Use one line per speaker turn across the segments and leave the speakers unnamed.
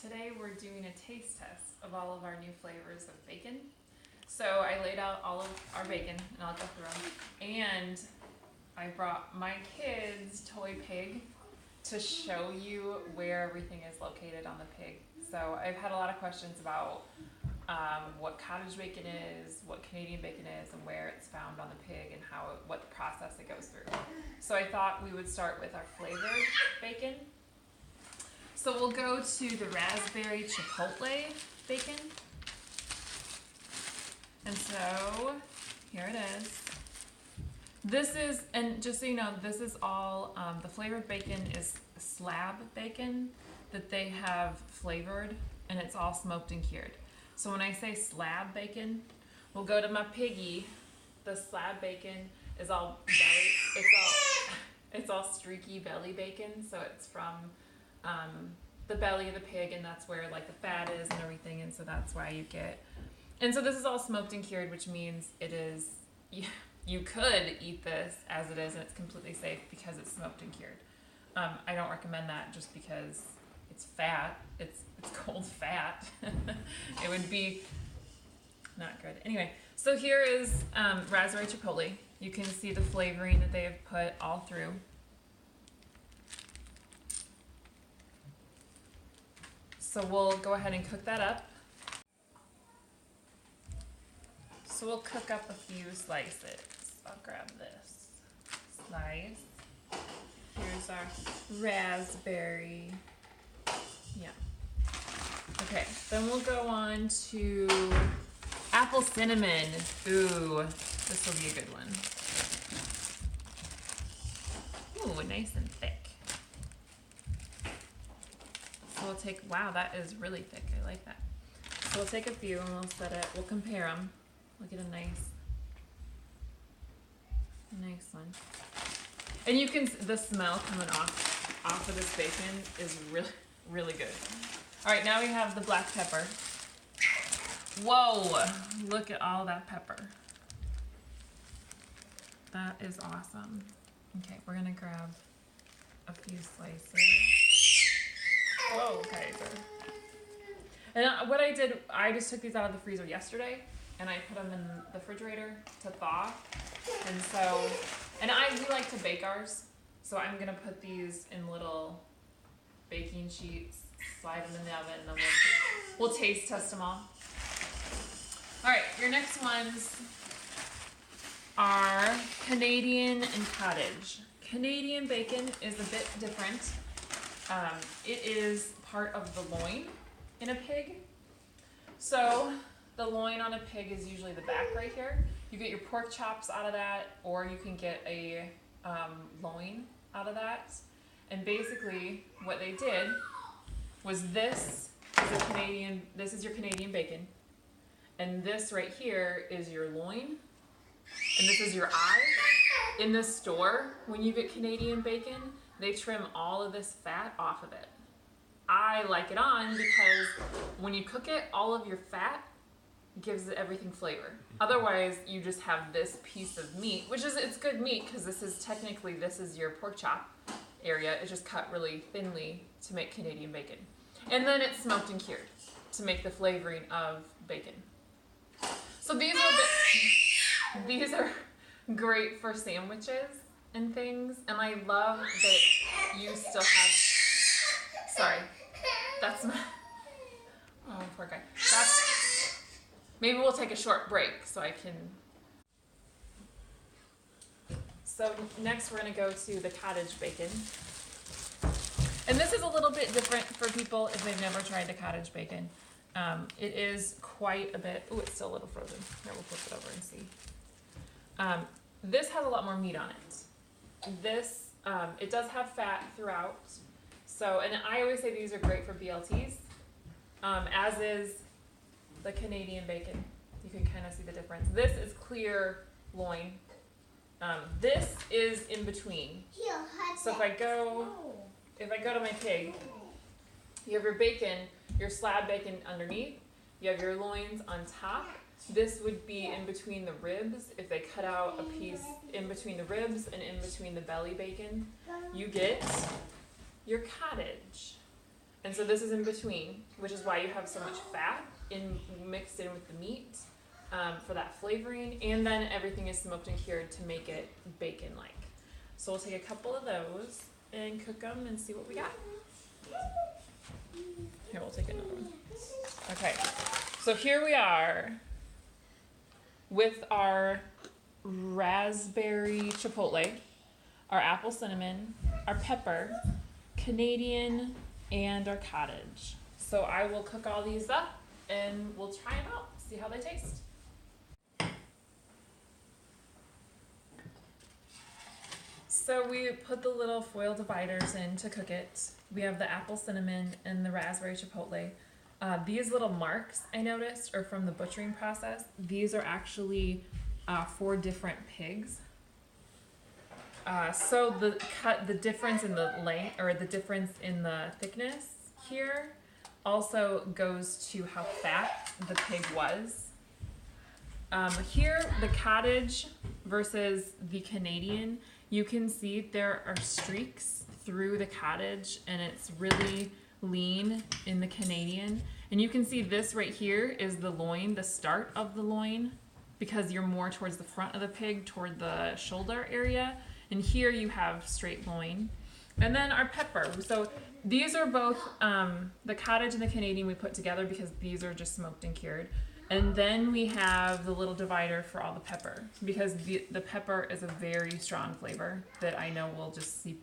Today we're doing a taste test of all of our new flavors of bacon. So I laid out all of our bacon, and I'll go through them. And I brought my kids' toy pig to show you where everything is located on the pig. So I've had a lot of questions about what cottage bacon is, what Canadian bacon is, and where it's found on the pig, and what the process it goes through. So I thought we would start with our flavored bacon. So we'll go to the raspberry chipotle bacon. And so here it is. This is, and just so you know, this is all, the flavored bacon is slab bacon that they have flavored, and it's all smoked and cured. So when I say slab bacon, we'll go to my piggy. The slab bacon is all belly, it's all streaky belly bacon, so it's from the belly of the pig, and that's where like the fat is and everything, and so that's why you get. And so this is all smoked and cured, which means it is, you could eat this as it is, and it's completely safe because it's smoked and cured. I don't recommend that just because it's fat. It's cold fat. It would be not good. Anyway, so here is raspberry chipotle. You can see the flavoring that they have put all through. So we'll go ahead and cook that up. So we'll cook up a few slices. I'll grab this slice. Here's our raspberry. Yeah. Okay, then we'll go on to apple cinnamon. Ooh, this will be a good one. Ooh, nice and thick. So we'll take, wow, that is really thick. I like that. So we'll take a few and we'll compare them. We'll get a nice one. And you can, the smell coming off of this bacon is really, really good. All right, now we have the black pepper. Whoa, look at all that pepper. That is awesome. Okay, we're gonna grab a few slices. Whoa, okay. And what I did, I just took these out of the freezer yesterday, and I put them in the refrigerator to thaw. And so, we like to bake ours, so I'm gonna put these in little baking sheets, slide them in the oven, and then we'll taste test them all. All right, your next ones are Canadian and cottage. Canadian bacon is a bit different. It is part of the loin in a pig. So the loin on a pig is usually the back right here. You get your pork chops out of that, or you can get a loin out of that. And basically what they did was this is your Canadian bacon. And this right here is your loin. And this is your eye. In the store, when you get Canadian bacon, they trim all of this fat off of it. I like it on because when you cook it, all of your fat gives everything flavor. Otherwise, you just have this piece of meat, which is, it's good meat because this is your pork chop area. It's just cut really thinly to make Canadian bacon. And then it's smoked and cured to make the flavoring of bacon. So these are great for sandwiches and things, and I love that you still have, sorry, that's my, oh, poor guy. Maybe we'll take a short break so I can. So next we're gonna go to the cottage bacon. And this is a little bit different for people if they've never tried the cottage bacon. It is quite a bit, ooh, it's still a little frozen. Here, we'll flip it over and see. This has a lot more meat on it. This, it does have fat throughout. So, and I always say these are great for BLTs, as is the Canadian bacon. You can kind of see the difference. This is clear loin. This is in between. So if I go to my pig, you have your bacon, your slab bacon underneath, you have your loins on top. This would be in between the ribs. If they cut out a piece in between the ribs and in between the belly bacon, you get your cottage. And so this is in between, which is why you have so much fat mixed in with the meat for that flavoring. And then everything is smoked and cured to make it bacon-like. So we'll take a couple of those and cook them and see what we got. Here, we'll take another one. Okay, so here we are with our raspberry chipotle, our apple cinnamon, our pepper, Canadian, and our cottage. So I will cook all these up and we'll try them out, see how they taste. So we put the little foil dividers in to cook it. We have the apple cinnamon and the raspberry chipotle. These little marks I noticed are from the butchering process. These are actually 4 different pigs. So the difference in the length or the difference in the thickness here also goes to how fat the pig was. Here, the cottage versus the Canadian, you can see there are streaks through the cottage and it's really lean in the Canadian. And you can see this right here is the loin, the start of the loin, because you're more towards the front of the pig, toward the shoulder area. And here you have straight loin. And then our pepper. So these are both, the cottage and the Canadian we put together because these are just smoked and cured. And then we have the little divider for all the pepper because the pepper is a very strong flavor that I know will just seep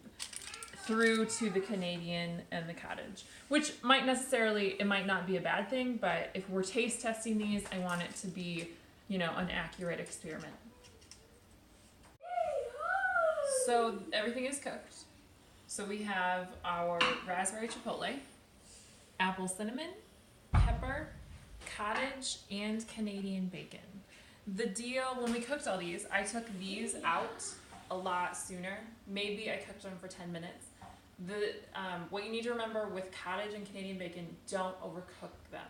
through to the Canadian and the cottage, which might not be a bad thing, but if we're taste testing these, I want it to be, an accurate experiment. So everything is cooked. So we have our raspberry chipotle, apple cinnamon, pepper, cottage, and Canadian bacon. The deal, when we cooked all these, I took these out a lot sooner. Maybe I cooked them for 10 minutes. What you need to remember with cottage and Canadian bacon, don't overcook them.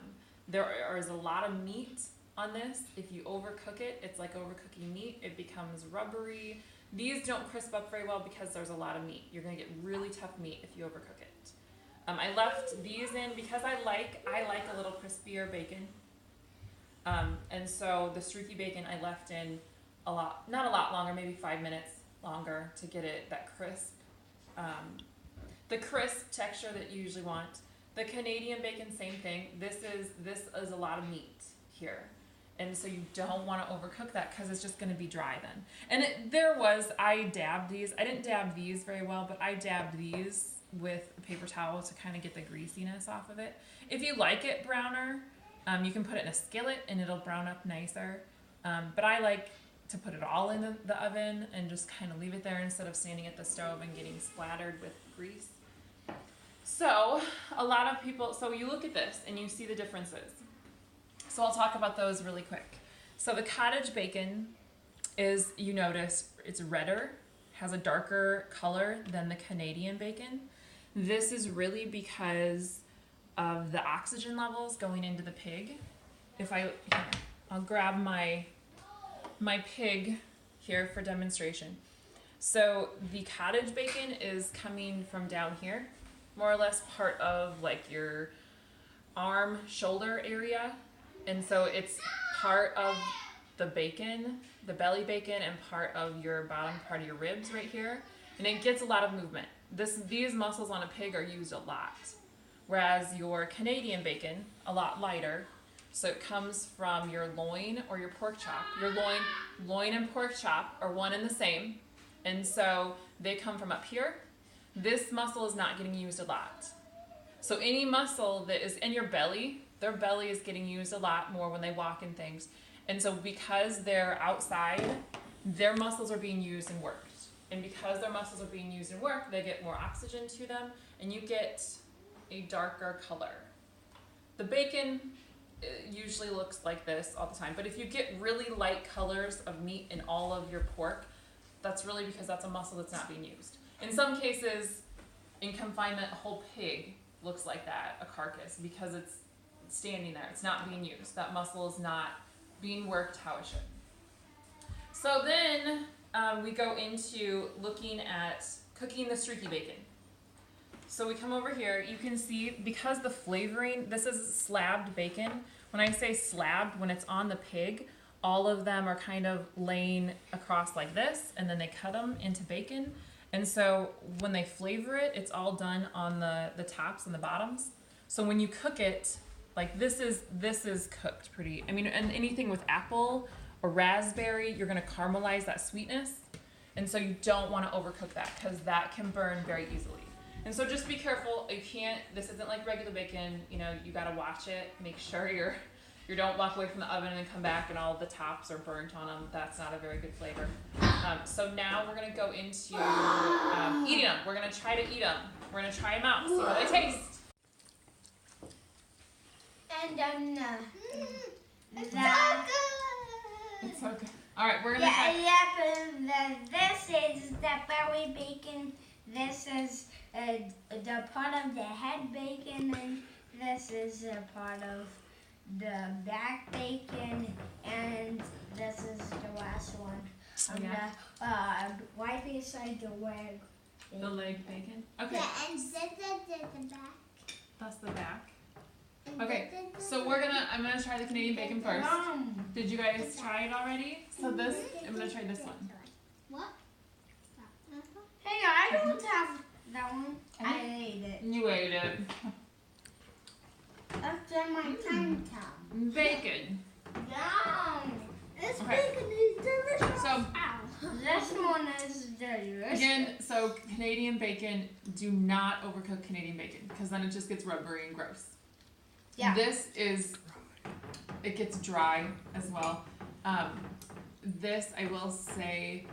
There is a lot of meat on this. If you overcook it, it's like overcooking meat. It becomes rubbery. These don't crisp up very well because there's a lot of meat. You're gonna get really tough meat if you overcook it. I left these in because I like a little crispier bacon. And so the streaky bacon I left in not a lot longer, maybe 5 minutes longer to get it that crisp, the crisp texture that you usually want. The Canadian bacon, same thing. This is a lot of meat here. And so you don't want to overcook that because it's just going to be dry then. And I dabbed these. I didn't dab these very well, but I dabbed these with a paper towel to kind of get the greasiness off of it. If you like it browner, you can put it in a skillet and it'll brown up nicer. But I like to put it all in the oven and just kind of leave it there instead of standing at the stove and getting splattered with grease. So so you look at this and you see the differences. So I'll talk about those really quick. So the cottage bacon is, you notice, it's redder, has a darker color than the Canadian bacon. This is really because of the oxygen levels going into the pig. I'll grab my pig here for demonstration. So the cottage bacon is coming from down here, more or less part of like your arm, shoulder area. And so it's part of the bacon, the belly bacon, and part of your bottom part of your ribs right here. And it gets a lot of movement. These muscles on a pig are used a lot. Whereas your Canadian bacon, a lot lighter. So it comes from your loin or your pork chop. Your loin and pork chop are one and the same. And so they come from up here. This muscle is not getting used a lot. So any muscle that is in your belly, their belly is getting used a lot more when they walk and things. And so because they're outside, their muscles are being used and worked. And because their muscles are being used and worked, they get more oxygen to them, and you get a darker color. The bacon usually looks like this all the time, but if you get really light colors of meat in all of your pork, that's really because that's a muscle that's not being used. In some cases, in confinement, a whole pig looks like that, a carcass, because it's standing there. It's not being used. That muscle is not being worked how it should. So then we go into looking at cooking the streaky bacon. So we come over here, you can see, because the flavoring, this is slabbed bacon. When I say slabbed, when it's on the pig, all of them are kind of laying across like this, and then they cut them into bacon. And so when they flavor it, it's all done on the tops and the bottoms. So when you cook it, like this is cooked pretty, I mean, and anything with apple or raspberry, you're gonna caramelize that sweetness. And so you don't wanna overcook that because that can burn very easily. And so just be careful, you can't, this isn't like regular bacon, you know, you gotta watch it, make sure you don't walk away from the oven and then come back and all the tops are burnt on them. That's not a very good flavor. So now we're gonna go into eating them. We're gonna try to eat them. We're gonna try them out, see how they taste.
And
It's so good. All right, we're gonna try.
but this is the belly bacon. This is the part of the head bacon, and this is a part of the back bacon, and this is the last one.
Okay.
Right beside the leg.
The leg bacon? Okay.
Yeah, and the back.
That's the back. Okay, so I'm gonna try the Canadian bacon first. Did you guys try it already? So this, I'm gonna try this one.
What?
Hey, I don't have that one. I ate it.
You ate it.
That's in my tum tum.
Bacon.
Yum.
This
Okay.
bacon is delicious.
So,
This one is delicious.
again, so Canadian bacon, do not overcook Canadian bacon because then it just gets rubbery and gross.
Yeah.
This it gets dry as well. This, I will say,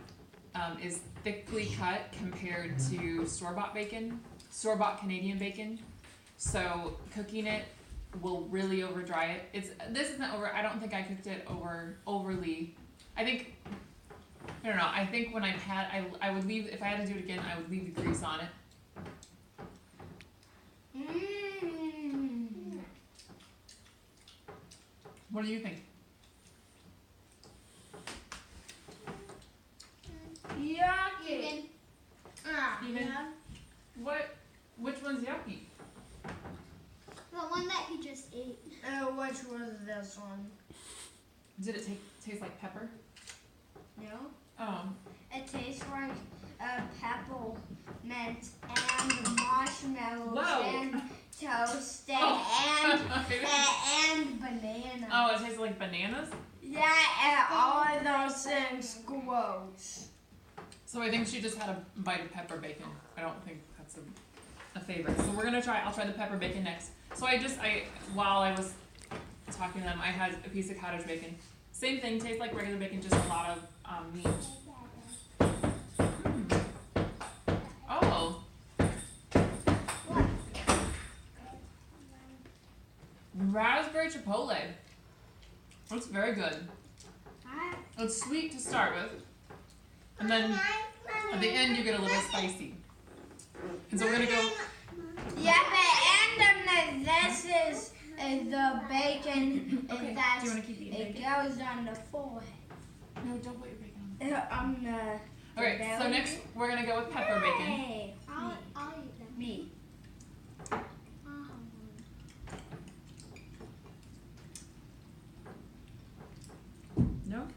is thickly cut compared to store-bought bacon, store-bought Canadian bacon. So cooking it will really over dry it. This isn't over. I don't think I cooked it overly. I don't know. I think when I would leave, if I had to do it again, I would leave the grease on it. What do you think?
Yucky.
Steven? Which one's yucky?
The one that you just ate.
Which was this one?
Did it taste like pepper?
No.
Oh.
It tastes like peppermint and marshmallows
Whoa.
and toast and banana.
Oh, it tastes like bananas?
Yeah, and all of those things gross.
So I think she just had a bite of pepper bacon. I don't think that's a favorite. So I'll try the pepper bacon next. So while I was talking to them, I had a piece of cottage bacon. Same thing, tastes like regular bacon, just a lot of meat. Oh. Raspberry chipotle. That's very good. It's sweet to start with. And then at the end you get a little spicy. And so we're gonna go.
Yeah, but this is the bacon
Okay.
that
Do you wanna keep eating
it
bacon?
goes on the forehead.
No, don't put your bacon on.
On the
Okay, so next we're gonna go with pepper bacon.
Hey,
I'll eat them.
me.
I'll have one.
No?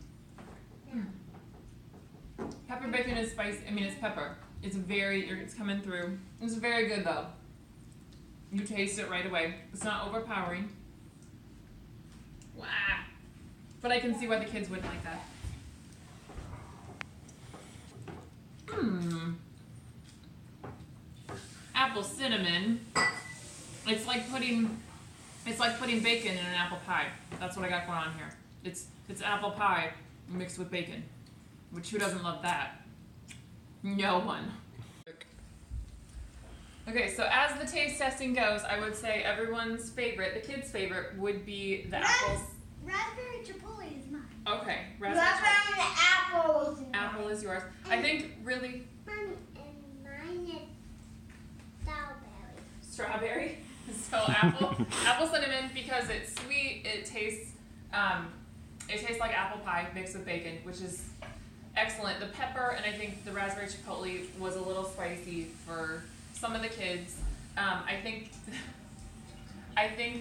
Pepper bacon is spicy. I mean, it's pepper. It's coming through. It's very good though. You taste it right away. It's not overpowering. Wow. But I can see why the kids wouldn't like that. Apple cinnamon. It's like putting bacon in an apple pie. That's what I got going on here. It's apple pie mixed with bacon. Which, who doesn't love that? No one. Okay, so as the taste testing goes, I would say everyone's favorite, the kids' favorite, would be the apples.
Raspberry chipotle is mine.
Okay,
Raspberry apples.
apple is yours. I think really
Mommy, and mine is strawberry.
strawberry. So apple cinnamon because it's sweet. It tastes like apple pie mixed with bacon, which is excellent. The pepper and I think the raspberry chipotle was a little spicy for some of the kids. I think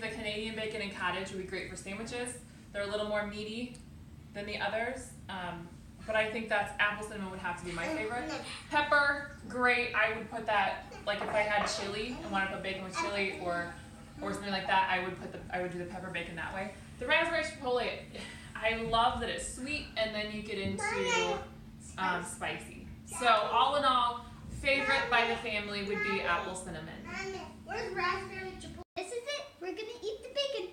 the Canadian bacon and cottage would be great for sandwiches. They're a little more meaty than the others. But I think that's apple cinnamon would have to be my favorite. Pepper, great. I would put that, like if I had chili and wanted to put bacon with chili or something like that, I would do the pepper bacon that way. The raspberry chipotle, I love that it's sweet and then you get into spicy. So all in all, favorite by the family would be apple cinnamon.
Where's raspberry chipotle? This is it. We're gonna eat the bacon.